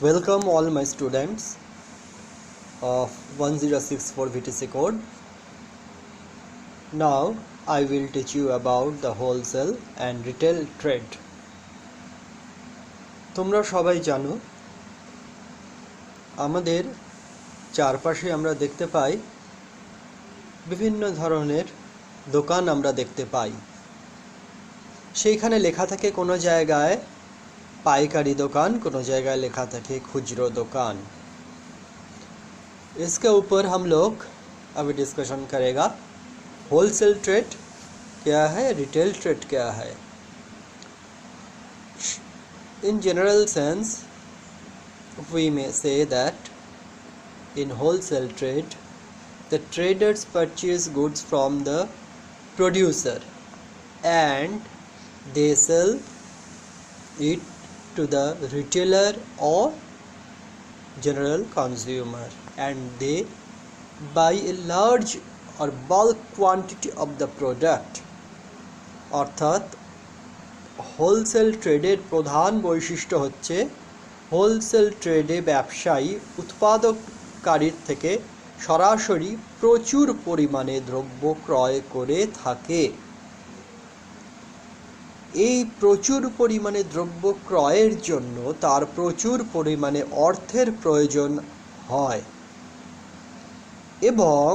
Welcome all my students of 1064 VTC code. Now I will teach you about the wholesale and retail trade. তোমরা সবাই জানো আমাদের চারপাশে আমরা দেখতে পাই বিভিন্ন ধরনের দোকান আমরা দেখতে পাই। সেইখানে লেখা থাকে কোনো জায়গায় पाइकारी दुकान, कोनो जगह लिखा था कि खुजरो दुकान। इसके ऊपर हम लोग अभी डिस्कशन करेगा होलसेल ट्रेड क्या है, रिटेल ट्रेड क्या है। In general sense we may say that in wholesale trade the traders purchase goods from the producer and they sell it to the retailer or general consumer, and they buy a large or bulk quantity of the product। অর্থাৎ wholesale ট্রেডের প্রধান বৈশিষ্ট্য হচ্ছে wholesale ট্রেডে ব্যবসায়ী উৎপাদককারীর থেকে সরাসরি প্রচুর পরিমাণে দ্রব্য ক্রয় করে থাকে। এই প্রচুর পরিমাণে দ্রব্য ক্রয়ের জন্য তার প্রচুর পরিমাণে অর্থের প্রয়োজন হয় এবং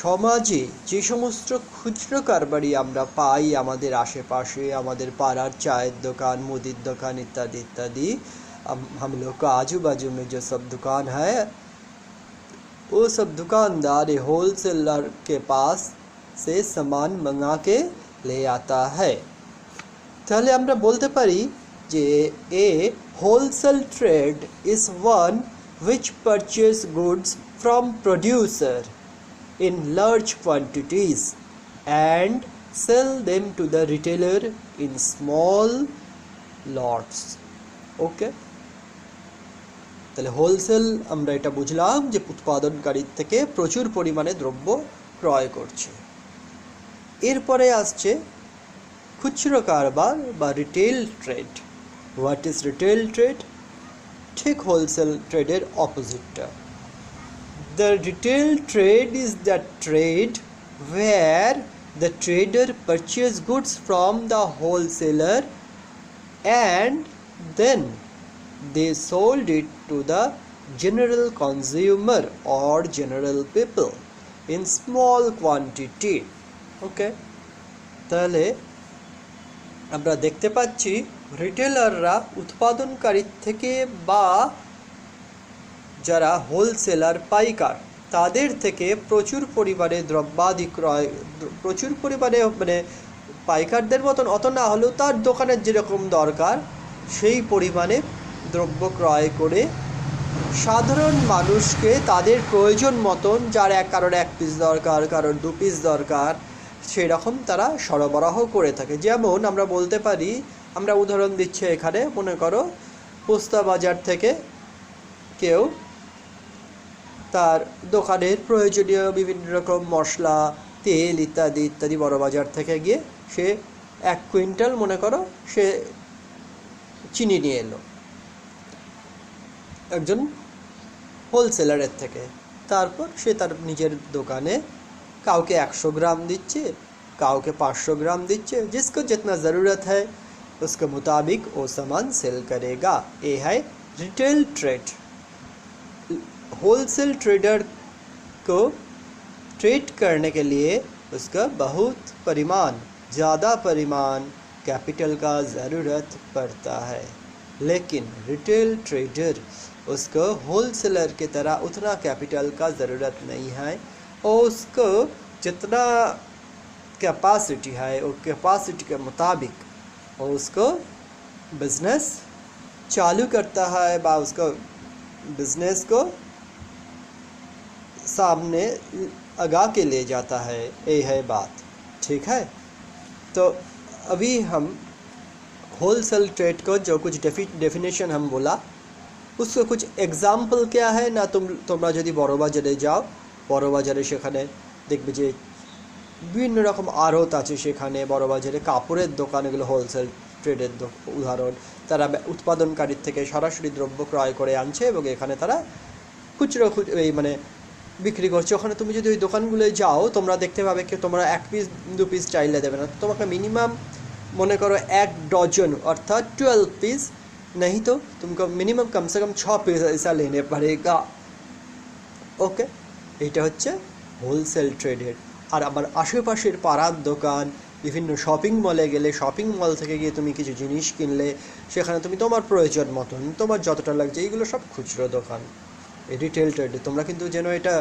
সমাজে যে সমস্ত খুচরো কারবারি আমরা পাই আমাদের আশেপাশে, আমাদের পাড়ার চায়ের দোকান, মুদির দোকান इत्यादि इत्यादि, हम लोग का आजू बाजू में जो सब दुकान है वो सब दुकानदार होलसेलर के पास से सामान मंगा के ले आता है। তাহলে আমরা বলতে পারি যে a wholesale trade is one which purchase goods from producer in large quantities and sell them to the retailer in small lots। ওকে, তাহলে হোলসেল আমরা এটা বুঝলাম যে উৎপাদনকারীর থেকে প্রচুর পরিমাণে দ্রব্য ক্রয় করছে। এরপরে আসছে খুচরো কারবার বা retail trade. What is retail trade? ঠিক হোলসেল ট্রেডের অপোজিটটা। The retail trade is the trade where the trader purchase goods from the wholesaler and then they sold it to the general consumer or general people in small quantity. Okay, তাহলে আমরা দেখতে পাচ্ছি রিটেলাররা উৎপাদনকারীর থেকে বা যারা wholesaler পাইকার তাদের থেকে প্রচুর পরিমাণে দ্রব্যাদি ক্রয়, প্রচুর পরিমাণে মানে পাইকারদের মতন অত না হলেও তার দোকানের যেরকম দরকার সেই পরিমাণে দ্রব্য ক্রয় করে সাধারণ মানুষকে তাদের প্রয়োজন মতন, যার কারোর 1 পিস দরকার, কারোর 2 পিস দরকার, সেই রকম তারা সরবরাহ করে থাকে। যেমন আমরা বলতে পারি, আমরা উদাহরণ দিচ্ছি এখানে, মনে করো পোস্তা বাজার থেকে কেউ তার দোকানের প্রয়োজনীয় বিভিন্ন রকম মশলা, তেল ইত্যাদি ইত্যাদি বড় বাজার থেকে গিয়ে সে 1 কুইন্টাল মনে করো সে চিনি নিয়ে এলো একজন হোলসেলারের থেকে। তারপর সে তার নিজের দোকানে কাউকে 100 ग्राम দিচ্ছে, কাউকে 500 ग्राम দিচ্ছে, जिसको जितना ज़रूरत है उसके मुताबिक वो सामान सेल करेगा। ये है रिटेल ट्रेड। होलसेल ट्रेडर को ट्रेड करने के लिए उसका बहुत परिमाण, ज़्यादा परिमाण कैपिटल का ज़रूरत पड़ता है, लेकिन रिटेल ट्रेडर उसको होलसेलर की तरह उतना कैपिटल का ज़रूरत नहीं है और उसको जितना कैपेसिटी है वो कैपेसिटी के मुताबिक वो उसको बिजनेस चालू करता है बा उसको बिजनेस को सामने आगा के ले जाता है। ये है बात, ठीक है। तो अभी हम होलसेल ट्रेड को जो कुछ डेफिनेशन हम बोला उसको कुछ एग्जाम्पल क्या है ना, তোমরা যদি বড় বাজারে যাও, বড় বাজারে সেখানে দেখবে যে বিভিন্ন রকম আড়ত আছে, সেখানে বড় বাজারে কাপড়ের দোকান, এগুলো হোলসেল ট্রেডের উদাহরণ। তারা উৎপাদনকারীর থেকে সরাসরি দ্রব্য ক্রয় করে আনছে এবং এখানে তারা খুচরো এই মানে বিক্রি করছে। ওখানে তুমি যদি ওই দোকানগুলোয় যাও তোমরা দেখতে পাবে কি তোমরা 1 পিস 2 পিস চাইলে দেবে না, তোমাকে মিনিমাম মনে করো 1 डजन अर्थात 12 पीस, नहीं तो तुमको मिनिमम कम से कम 6 पीस ऐसा लेने पड़ेगा। ओके, এটা হচ্ছে হোলসেল ট্রেডের। আর আমার আশেপাশের পাড়ার দোকান, বিভিন্ন শপিং মলে গেলে শপিং মল থেকে গিয়ে তুমি কিছু জিনিস কিনলে সেখানে তুমি তোমার প্রয়োজন মতন তোমার যতটা লাগছে, এইগুলো সব খুচরো দোকান, রিটেল ট্রেডে। তোমরা কিন্তু যেন এটা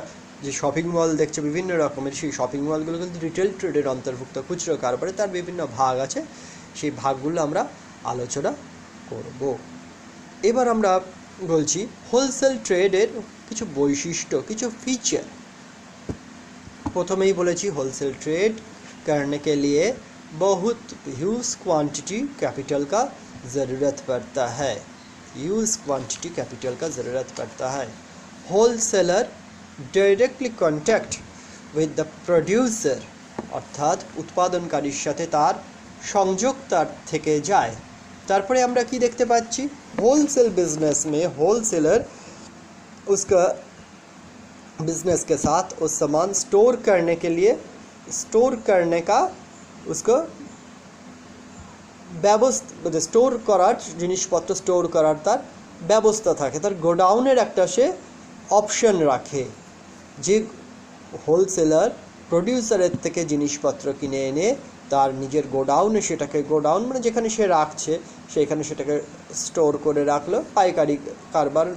যে শপিং মল দেখছো বিভিন্ন রকমের, সেই শপিং মলগুলো কিন্তু রিটেল ট্রেডের অন্তর্ভুক্ত, খুচরো কারবারে তার বিভিন্ন ভাগ আছে, সেই ভাগগুলো আমরা আলোচনা করব। এবার আমরা বলছি হোলসেল ট্রেডের কিছু বৈশিষ্ট্য, কিছু फीचर। প্রথমেই বলেছি होलसेल ट्रेड करने के लिए बहुत ह्यूज क्वांटिटी कैपिटल का ज़रूरत पड़ता है, ह्यूज क्वांटिटी कैपिटल का ज़रूरत पड़ता है। Wholesaler directly contact with the producer, অর্থাৎ উৎপাদনকারীর সাথে তার সংযোগ তার থেকে যায়। তারপরে আমরা কি দেখতে পাচ্ছি, होलसेल बिजनेस में होलसेलर उसका बिजनेस के साथ उस सामान स्टोर करने के लिए, स्टोर करने का उसको ব্যবস্থা, স্টোর করার জিনিসপত্র স্টোর করার তার ব্যবস্থা থাকে, তার গোডাউনের একটা সে অপশন রাখে। যে হোলসেলার প্রডিউসারের থেকে জিনিসপত্র কিনে এনে তার নিজের গোডাউনে সেটাকে, গোডাউন মানে যেখানে সে রাখছে সেখানে সেটাকে স্টোর করে রাখলো পাইকারি কারবার।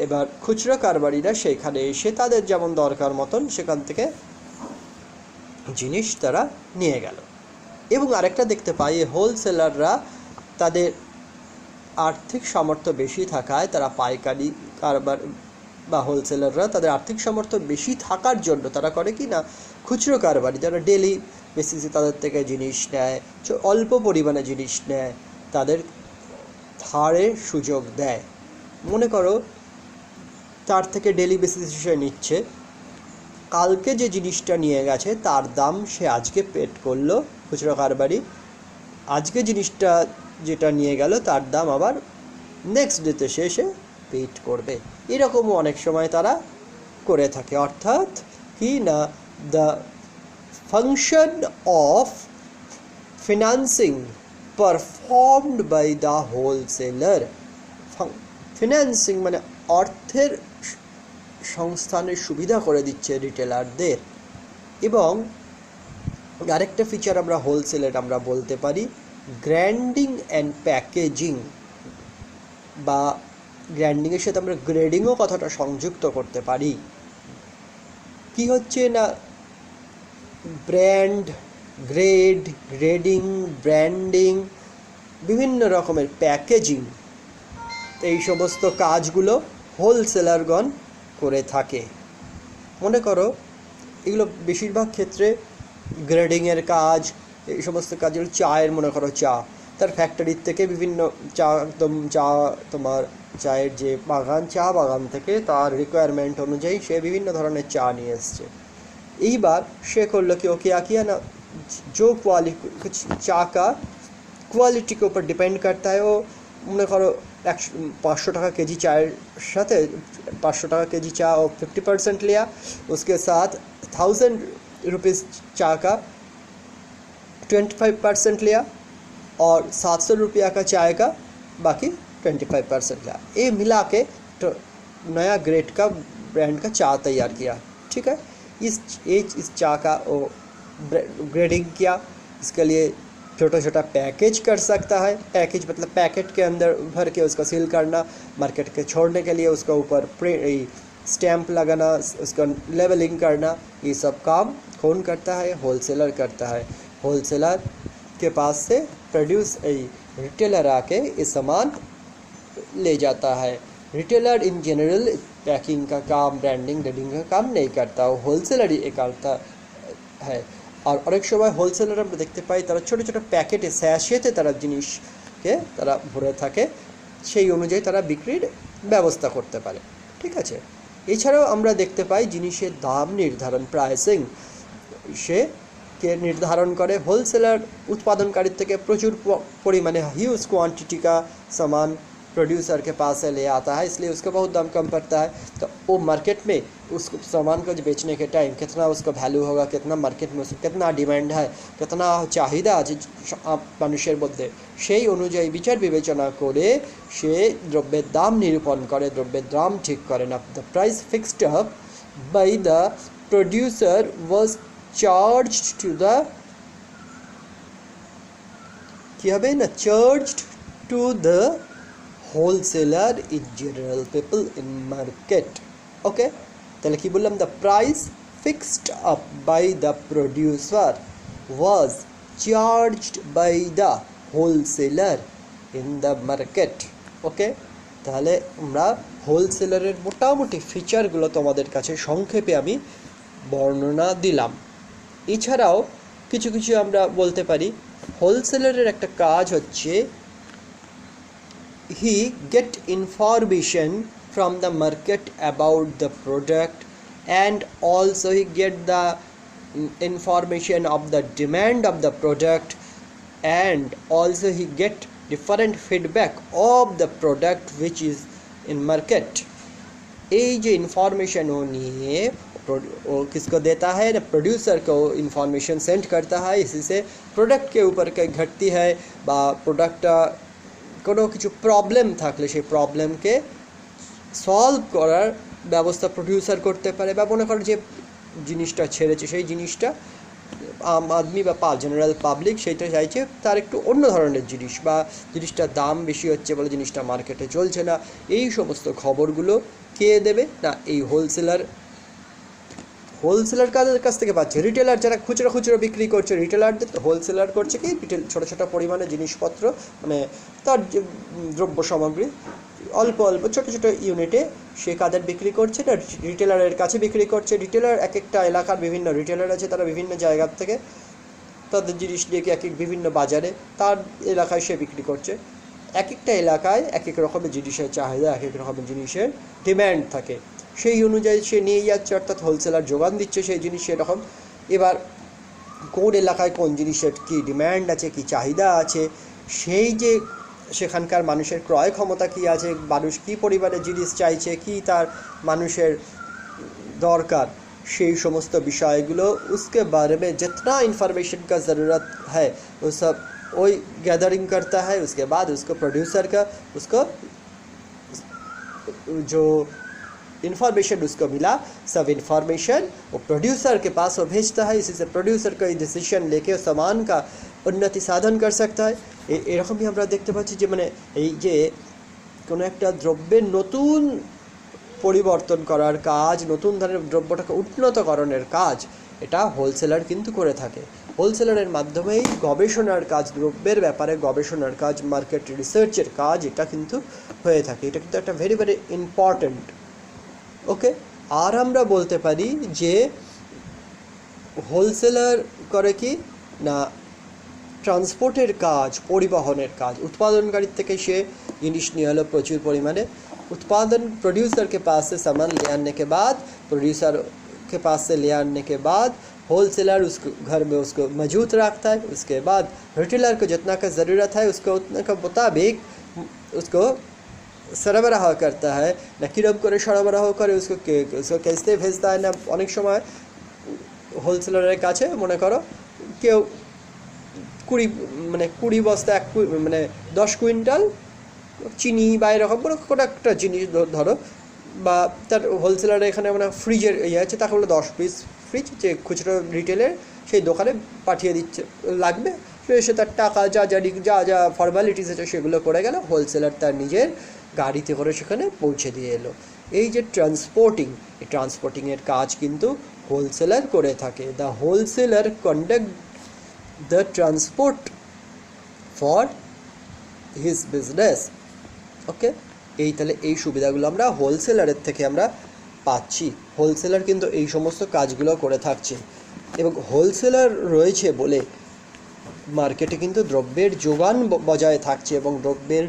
এবার খুচরো কারবারিরা সেখানে এসে তাদের যেমন দরকার মতন সেখান থেকে জিনিস তারা নিয়ে গেল। এবং আরেকটা দেখতে পাই, হোলসেলাররা তাদের আর্থিক সামর্থ্য বেশি থাকায় তারা পাইকারি কারবার বা হোলসেলাররা তাদের আর্থিক সামর্থ্য বেশি থাকার জন্য তারা করে কি না, খুচরো কারবারি যারা ডেলি বেসিসে তাদের থেকে জিনিস নেয়, অল্প পরিমাণে জিনিস নেয়, তাদের ধারের সুযোগ দেয়। মনে করো তার থেকে ডেলি বেসিসে সে নিচ্ছে, কালকে যে জিনিসটা নিয়ে গেছে তার দাম সে আজকে পেড করলো খুচরো কারবারি, আজকে জিনিসটা যেটা নিয়ে গেল তার দাম আবার নেক্সট ডেতে সে পেড করবে। এরকমও অনেক সময় তারা করে থাকে। অর্থাৎ কি না, the function of financing performed by the wholesaler. Financing মানে অর্থের সংস্থানের সুবিধা করে দিচ্ছে রিটেলারদের। এবং আরেকটা ফিচার আমরা হোলসেলের আমরা বলতে পারি গ্র্যান্ডিং অ্যান্ড প্যাকেজিং, বা গ্র্যান্ডিংয়ের সাথে আমরা গ্রেডিংও কথাটা সংযুক্ত করতে পারি। কি হচ্ছে না, ব্র্যান্ড, গ্রেড, গ্রেডিং, ব্র্যান্ডিং, বিভিন্ন রকমের প্যাকেজিং, এই সমস্ত কাজগুলো হোলসেলারগণ করে থাকে। মনে করো এগুলো বেশিরভাগ ক্ষেত্রে গ্রেডিংয়ের কাজ, এই সমস্ত কাজগুলো চায়ের, মনে করো চা, তার ফ্যাক্টরির থেকে বিভিন্ন চা, একদম চা তোমার চায়ের যে বাগান, চা বাগান থেকে তার রিকোয়ারমেন্ট অনুযায়ী সে বিভিন্ন ধরনের চা নিয়ে এসছে। এইবার সে করলো কি, ও क्या किया ना, जो क्वालिटी कुछ चा का क्वालिटी के ऊपर डिपेंड करता है। ও মনে করো 500 টাকা কেজি চায়ের সাথে 500 টাকা কেজি चा और 50% लिया, उसके साथ 1000 रुपीज़ चा का 25% लिया और 700 रुपया का चाय का बाकी 25% लिया। ये मिला के तो नया ग्रेड का ब्रांड का चा तैयार किया। ठीक है, इस चा का वो ग्रेडिंग किया, इसके लिए छोटा छोटा पैकेज कर सकता है। पैकेज मतलब पैकेट के अंदर भर के उसका सील करना, मार्केट के छोड़ने के लिए उसका ऊपर स्टैंप लगाना, उसका लेबलिंग करना, ये सब काम कौन करता है, होलसेलर करता है। होलसेलर के पास से प्रोड्यूस रिटेलर आके ये सामान ले जाता है। रिटेलर इन जनरल पैकिंग का काम, ब्रांडिंग, ग्रेडिंग का काम नहीं करता, वो होलसेलर ही करता है। আর অনেক সময় হোলসেলার আমরা দেখতে পাই তারা ছোটো ছোটো প্যাকেটে, স্যাশেতে তারা জিনিসকে তারা ভরে থাকে, সেই অনুযায়ী তারা বিক্রির ব্যবস্থা করতে পারে। ঠিক আছে, এছাড়াও আমরা দেখতে পাই জিনিসের দাম নির্ধারণ, প্রাইসিং, সে কে निर्धारण करे होलसेलर उत्पादनकारी থেকে প্রচুর परिमाणे ह्यूज क्वांटिटी का सामान प्रोड्यूसर के पास से ले आता है, इसलिए उसका बहुत दाम कम पड़ता है। तो वो मार्केट में उस सामान को बेचने के टाइम कितना उसका वैल्यू होगा, कितना मार्केट में उसका कितना डिमांड है, कितना चाहिदा আছে মানুষের মধ্যে, সেই অনুযায়ী বিচার বিবেচনা করে সে দ্রব্যের দাম নিরূপণ করে, দ্রব্যের দাম ঠিক করে না। The price fixed up by the producer was charged to the কি হবে না charged to the wholesaler in general people in market. Okay, তাহলে কি বললাম, the price fixed up by the producer was charged by the wholesaler in the market. Okay, তাহলে আমরা হোলসেলারের মোটামুটি ফিচারগুলো তোমাদের কাছে সংক্ষেপে আমি বর্ণনা দিলাম। এছাড়াও কিছু কিছু আমরা বলতে পারি হোলসেলারের একটা কাজ হচ্ছে he get information from the market about the product, and also he get the information of the demand of the product, and also he get different feedback of the product which is in market. ये जो information वो नहीं वो किसको देता है ना, producer को इंफॉर्मेशन सेंड करता है। इसी से प्रोडक्ट के ऊपर कहीं घटती है बा प्रोडक्ट কোনো কিছু প্রবলেম থাকলে সেই প্রবলেমকে সলভ করার ব্যবস্থা প্রোডিউসার করতে পারে, বা মনে করো যে জিনিসটা ছেড়েছে সেই জিনিসটা আম আদমি বা জেনারেল পাবলিক সেইটা চাইছে তার একটু অন্য ধরনের জিনিস, বা জিনিসটার দাম বেশি হচ্ছে বলে জিনিসটা মার্কেটে চলছে না, এই সমস্ত খবরগুলো কে দেবে না, এই হোলসেলার কাদের কাছ থেকে পাচ্ছে। রিটেলার যারা খুচরো খুচরো বিক্রি করছে, রিটেলারদের হোলসেলার করছে কি ছোটো ছোটো পরিমাণে জিনিসপত্র, মানে তার দ্রব্য সামগ্রী অল্প অল্প ছোটো ছোটো ইউনিটে সে কাদের বিক্রি করছে না, রিটেলারের কাছে বিক্রি করছে। রিটেলার এক একটা এলাকার বিভিন্ন রিটেলার আছে, তারা বিভিন্ন জায়গার থেকে তাদের জিনিস নিয়ে এক এক বিভিন্ন বাজারে তার এলাকায় সে বিক্রি করছে। এক একটা এলাকায় এক এক রকমের জিনিসের চাহিদা, এক এক রকমের জিনিসের ডিম্যান্ড থাকে, সেই অনুযায়ী সে নিয়ে যাচ্ছে, অর্থাৎ হোলসেলার যোগান দিচ্ছে সেই জিনিস সেরকম। এবার কোন এলাকায় কোন জিনিসের কী ডিম্যান্ড আছে, কী চাহিদা আছে, সেই যে সেখানকার মানুষের ক্রয় ক্ষমতা কী আছে, মানুষ কী পরিমাণে জিনিস চাইছে, কী তার মানুষের দরকার, সেই সমস্ত বিষয়গুলো उसके बारे में जितना इन्फॉर्मेशन का ज़रूरत है वो सब वही गैदरिंग करता है। उसके बाद उसको प्रोड्यूसर का उसको जो इन्फॉर्मेशन उसको मिला सब इन्फॉर्मेशन वो प्रोड्यूसर के पास वो भेजता है। इसी से प्रोड्यूसर कोई डिसीजन लेके उस सामान का उन्नति साधन कर सकता है। এরকমই আমরা দেখতে পাচ্ছি যে মানে এই যে কোনো একটা দ্রব্যের নতুন পরিবর্তন করার কাজ, নতুন ধরনের দ্রব্যটাকে উন্নতকরণের কাজ এটা হোলসেলার কিন্তু করে থাকে। হোলসেলারের মাধ্যমেই গবেষণার কাজ, দ্রব্যের ব্যাপারে গবেষণার কাজ, মার্কেট রিসার্চের কাজ এটা কিন্তু হয়ে থাকে। এটা কিন্তু একটা ভেরি ভেরি ইম্পর্ট্যান্ট। ওকে, আর আমরা বলতে পারি যে হোলসেলার করে কি না ট্রান্সপোর্টের কাজ, পরিবহনের কাজ। उत्पादनकारी থেকে সে জিনিস নিয়ে হলো প্রচুর পরিমাণে, उत्पादन प्रोड्यूसर के पास से सामान ले आने के बाद, प्रोड्यूसर के पास से ले आने के बाद होलसेलर उसको घर में उसको मौजूद रखता है। उसके बाद रिटेलर को जितना का ज़रूरत है उसको उतना का मुताबिक उसको सरबराह करता है ना, किरम करे सरबराह करे उसको कैसे भेजता है ना। अनेक समय होलसेलर काছে মনে করো কেউ 20 বস্তা মানে 10 কুইন্টাল চিনি বা এরকম কোনো একটা জিনিস ধরো, বা তার হোলসেলার এখানে মানে ফ্রিজের ইয়ে আছে, তাকে বলে 10 পিস ফ্রিজ যে খুচরো রিটেলের সেই দোকানে পাঠিয়ে দিচ্ছে লাগবে, সে তার টাকা যা যা ফর্মালিটিস আছে সেগুলো করে গেল, হোলসেলার তার নিজের গাড়িতে করে সেখানে পৌঁছে দিয়ে এলো। এই যে ট্রান্সপোর্টিং, এই ট্রান্সপোর্টিংয়ের কাজ কিন্তু হোলসেলার করে থাকে। The wholesaler conduct the transport for his business. Okay, এই তাহলে এই সুবিধাগুলো আমরা হোলসেলারের থেকে আমরা পাচ্ছি। হোলসেলার কিন্তু এই সমস্ত কাজগুলো করে থাকছে, এবং হোলসেলার রয়েছে বলে মার্কেটে কিন্তু দ্রব্যের যোগান বজায় থাকছে, এবং দ্রব্যের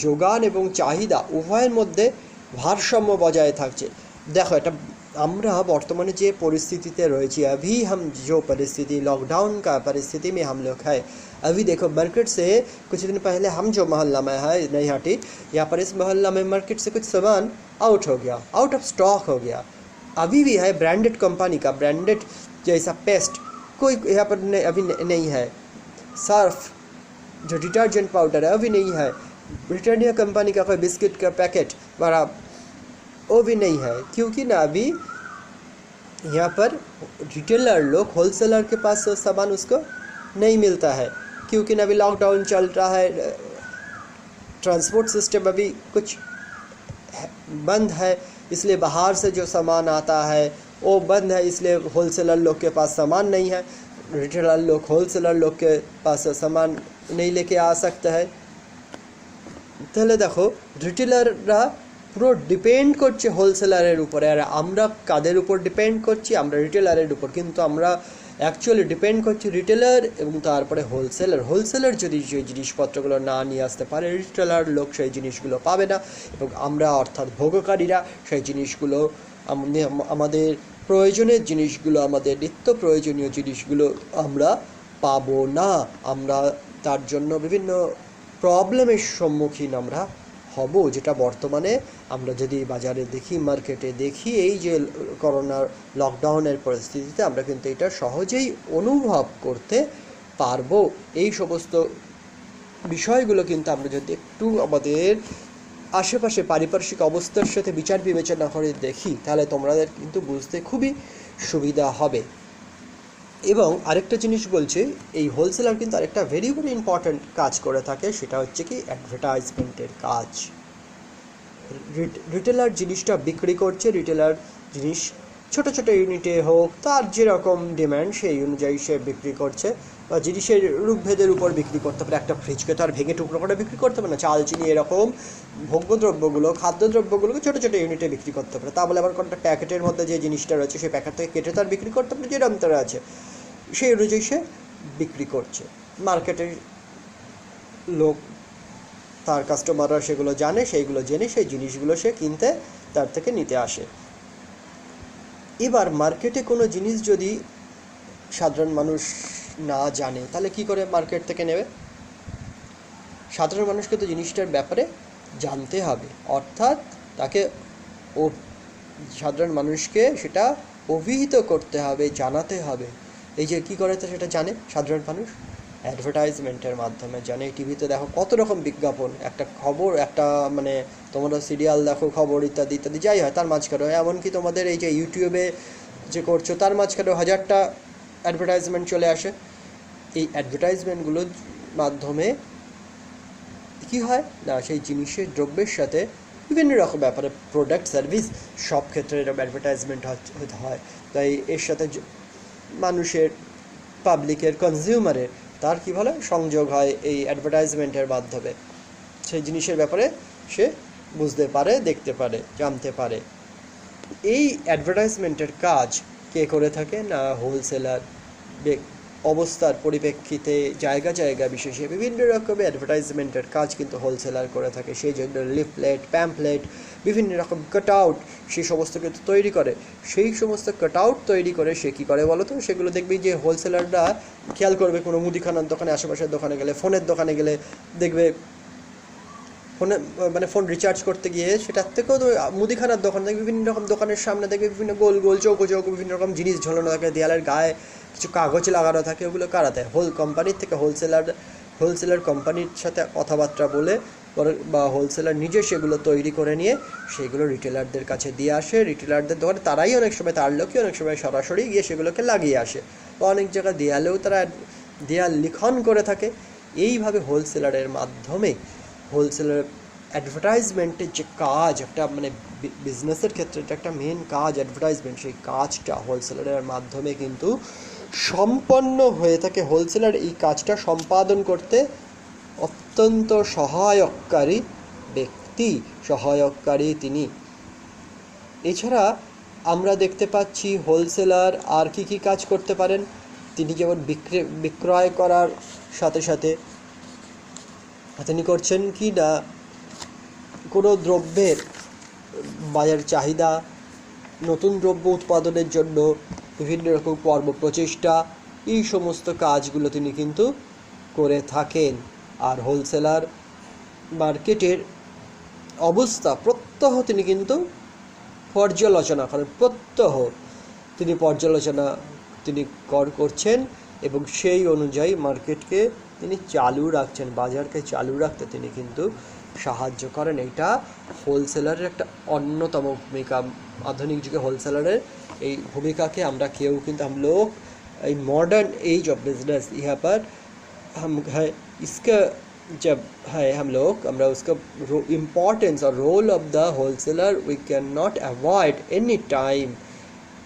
যোগান এবং চাহিদা উভয়ের মধ্যে ভারসাম্য বজায় থাকছে। দেখো, একটা আমরা বর্তমানে যে পরিস্থিতিতে রয়েছি, अभी हम जो परिस्थिति लॉकडाउन का परिस्थिति में हम लोग है, अभी देखो मार्केट से कुछ दिन पहले हम जो मोहल्ला में है नईहाटी, यहाँ पर इस मोहल्ला में मार्केट से कुछ सामान आउट हो गया, आउट ऑफ स्टॉक हो गया। अभी भी है ब्रांडेड कंपनी का, ब्रांडेड जैसा पेस्ट कोई यहाँ पर अभी नहीं है। सर्फ जो डिटर्जेंट पाउडर है अभी नहीं है। ब्रिटानिया कंपनी का कोई बिस्किट का पैकेट बड़ा वो भी नहीं है, क्योंकि ना अभी यहाँ पर रिटेलर लोग होलसेलर के पास सामान उसको नहीं मिलता है, क्योंकि ना अभी लॉकडाउन चल रहा है, ट्रांसपोर्ट सिस्टम अभी कुछ बंद है, इसलिए बाहर से जो सामान आता है वो बंद है, इसलिए होलसेलर लोग के पास सामान नहीं है। रिटेलर लोग होलसेलर लोग के पास सामान नहीं लेके आ सकता है। তাহলে দেখো রিটেলাররা পুরো ডিপেন্ড করছে হোলসেলারের উপরে, আর আমরা কাদের উপর ডিপেন্ড করছি? আমরা রিটেলারের উপর। কিন্তু আমরা অ্যাকচুয়ালি ডিপেন্ড করছি রিটেলার এবং তারপরে হোলসেলার যদি সেই জিনিসপত্রগুলো না নিয়ে আসতে পারে, রিটেলার লোক সেই জিনিসগুলো পাবে না, এবং আমরা অর্থাৎ ভোগকারীরা সেই জিনিসগুলো আমাদের প্রয়োজনের জিনিসগুলো, আমাদের নিত্য প্রয়োজনীয় জিনিসগুলো আমরা পাবো না। আমরা তার জন্য বিভিন্ন প্রবলেমের সম্মুখীন আমরা হব, যেটা বর্তমানে আমরা যদি বাজারে দেখি, মার্কেটে দেখি, এই যে করোনার লকডাউনের পরিস্থিতিতে আমরা কিন্তু এটা সহজেই অনুভব করতে পারবো। এই সমস্ত বিষয়গুলো কিন্তু আমরা যদি একটু আমাদের আশেপাশে পারিপার্শ্বিক অবস্থার সাথে বিচার বিবেচনা করে দেখি, তাহলে তোমাদের কিন্তু বুঝতে খুবই সুবিধা হবে। এবং আরেকটা জিনিস বলছে, এই হোলসেলার কিন্তু আরেকটা ভেরি ভেরি ইম্পর্ট্যান্ট কাজ করে থাকে, সেটা হচ্ছে কি অ্যাডভার্টাইজমেন্টের কাজ। রিটেলার জিনিসটা বিক্রি করছে, রিটেলার জিনিস ছোট ছোট ইউনিটে হোক, তার যেরকম ডিম্যান্ড সেই অনুযায়ী সে বিক্রি করছে, বা জিনিসের রূপভেদের উপর বিক্রি করতে পারে। একটা ফ্রিজকে তো আর ভেঙে টুকরো করে বিক্রি করতে পারে না, চাল চিনি এরকম ভোগ্যদ্রব্যগুলো, খাদ্যদ্রব্যগুলোকে ছোটো ছোটো ইউনিটে বিক্রি করতে পারে। তা বলে আবার কোনটা প্যাকেটের মধ্যে যে জিনিসটা রয়েছে সেই প্যাকেট থেকে কেটে তার বিক্রি করতে পারে, যেরকম তারা আছে সেই অনুযায়ী সে বিক্রি করছে। মার্কেটের লোক, তার কাস্টমাররা সেগুলো জানে, সেইগুলো জেনে সেই জিনিসগুলো সে কিনতে তার থেকে নিতে আসে। এবার মার্কেটে কোনো জিনিস যদি সাধারণ মানুষ না জানে, তাহলে কি করে মার্কেট থেকে নেবে? সাধারণ মানুষকে তো জিনিসটার ব্যাপারে জানতে হবে, অর্থাৎ তাকে সাধারণ মানুষকে সেটা অভিহিত করতে হবে, জানাতে হবে। এই যে কী করে তো সেটা জানে সাধারণ মানুষ? অ্যাডভার্টাইজমেন্টের মাধ্যমে জানে। টিভিতে দেখো কত রকম বিজ্ঞাপন, একটা খবর, একটা মানে তোমরা সিরিয়াল দেখো, খবর ইত্যাদি ইত্যাদি যাই হয়, তার মাঝখানেও এমনকি তোমাদের এই যে ইউটিউবে যে করছো তার মাঝখানেও হাজারটা অ্যাডভার্টাইজমেন্ট চলে আসে। এই অ্যাডভার্টাইজমেন্টগুলোর মাধ্যমে কী হয় না, সেই জিনিসের দ্রব্যের সাথে বিভিন্ন রকম ব্যাপারে, প্রোডাক্ট সার্ভিস সব ক্ষেত্রে এরকম অ্যাডভার্টাইজমেন্ট হয়। তাই এর সাথে মানুষের, পাবলিকের, কনজিউমারের তার কী বলে সংযোগ হয় এই অ্যাডভার্টাইজমেন্টের মাধ্যমে। সেই জিনিসের ব্যাপারে সে বুঝতে পারে, দেখতে পারে, জানতে পারে। এই অ্যাডভার্টাইজমেন্টের কাজ কে করে থাকে না, হোলসেলার। অবস্থার পরিপ্রেক্ষিতে জায়গা জায়গা বিশেষে বিভিন্ন রকমের অ্যাডভার্টাইজমেন্টের কাজ কিন্তু হোলসেলার করে থাকে। সেই জন্য লিফলেট, প্যাম্পলেট, বিভিন্ন রকম কাটআউট সে সমস্ত কিন্তু তৈরি করে। সেই সমস্ত কাটআউট তৈরি করে সে কী করে বলো তো? সেগুলো দেখবি যে হোলসেলাররা খেয়াল করবে, কোনো মুদিখানার দোকানে, আশেপাশের দোকানে গেলে, ফোনের দোকানে গেলে দেখবে ফোনে মানে ফোন রিচার্জ করতে গিয়ে সেটার থেকেও তো মুদিখানার দোকান দেখবে, বিভিন্ন রকম দোকানের সামনে দেখবে বিভিন্ন গোল গোল চৌকো চৌকো বিভিন্ন রকম জিনিস ঝোলানো থাকে, দেয়ালের গায়ে কিছু কাগজ লাগানো থাকে। ওগুলো কারা দেয়? কোম্পানির থেকে হোলসেলার কোম্পানির সাথে কথাবার্তা বলে বা হোলসেলার নিজে সেগুলো তৈরি করে নিয়ে সেগুলো রিটেলারদের কাছে দিয়ে আসে। রিটেলারদের দোকানে তারাই অনেক সময়, তার লোকই অনেক সময় সরাসরি গিয়ে সেগুলোকে লাগিয়ে আসে, বা অনেক জায়গায় দেয়ালেও তারা দেয়াল লিখন করে থাকে। এইভাবে হোলসেলারের মাধ্যমে হোলসেলার অ্যাডভার্টাইজমেন্টের যে কাজ, একটা মানে বিজনেসের ক্ষেত্রে এটা একটা মেন কাজ অ্যাডভার্টাইজমেন্ট, সেই কাজটা হোলসেলারের মাধ্যমে কিন্তু সম্পন্ন হয়ে থাকে। হোলসেলার এই কাজটা সম্পাদন করতে অত্যন্ত সহায়ককারী ব্যক্তি, সহায়ককারী তিনি। এছাড়া আমরা দেখতে পাচ্ছি হোলসেলার আর কি কি কাজ করতে পারেন। তিনি যেমন বিক্রয় করার সাথে সাথে তিনি করছেন কি না, কোনো দ্রব্যের বাজার চাহিদা নতুন দ্রব্য উৎপাদনের জন্য বিভিন্ন রকম কর্মপ্রচেষ্টা, এই সমস্ত কাজগুলো তিনি কিন্তু করে থাকেন। আর হোলসেলার মার্কেটের অবস্থা প্রত্যহ তিনি কিন্তু পর্যালোচনা করেন, তিনি পর্যালোচনা করছেন এবং সেই অনুযায়ী মার্কেটকে তিনি চালু রাখছেন, বাজারকে চালু রাখতে তিনি কিন্তু সাহায্য করেন। এটা হোলসেলারের একটা অন্যতম ভূমিকা। আধুনিক যুগে হোলসেলারের এই ভূমিকাকে আমরা কেউ কিন্তু हम लोग मॉडर्न एज ऑफ बिजनेस यहाँ पर हम है इसका जब है हम लोग हमरा उसका इम्पोर्टेंस और role of the wholesaler we can not avoid any time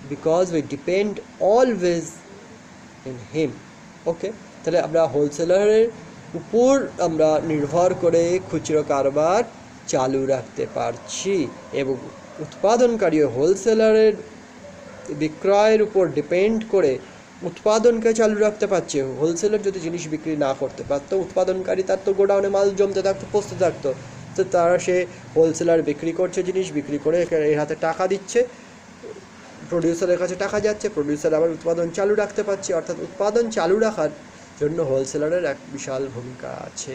because we depend always in him. Okay, তাহলে আমরা হোলসেলারের উপর আমরা নির্ভর করে খুচরো কারবার চালু রাখতে পারছি এবং উৎপাদনকারী হোলসেলারের বিক্রয়ের উপর ডিপেন্ড করে উৎপাদনকে চালু রাখতে পারছে। হোলসেলার যদি জিনিস বিক্রি না করতে পারতো, উৎপাদনকারী তার তো গোডাউনে মাল জমতে থাকতো, পচতে থাকতো, তো তারা সে হোলসেলার বিক্রি করছে, জিনিস বিক্রি করে এর হাতে টাকা দিচ্ছে, প্রডিউসারের কাছে টাকা যাচ্ছে, প্রডিউসার আবার উৎপাদন চালু রাখতে পারছে। অর্থাৎ উৎপাদন চালু রাখার জন্য হোলসেলারের এক বিশাল ভূমিকা আছে।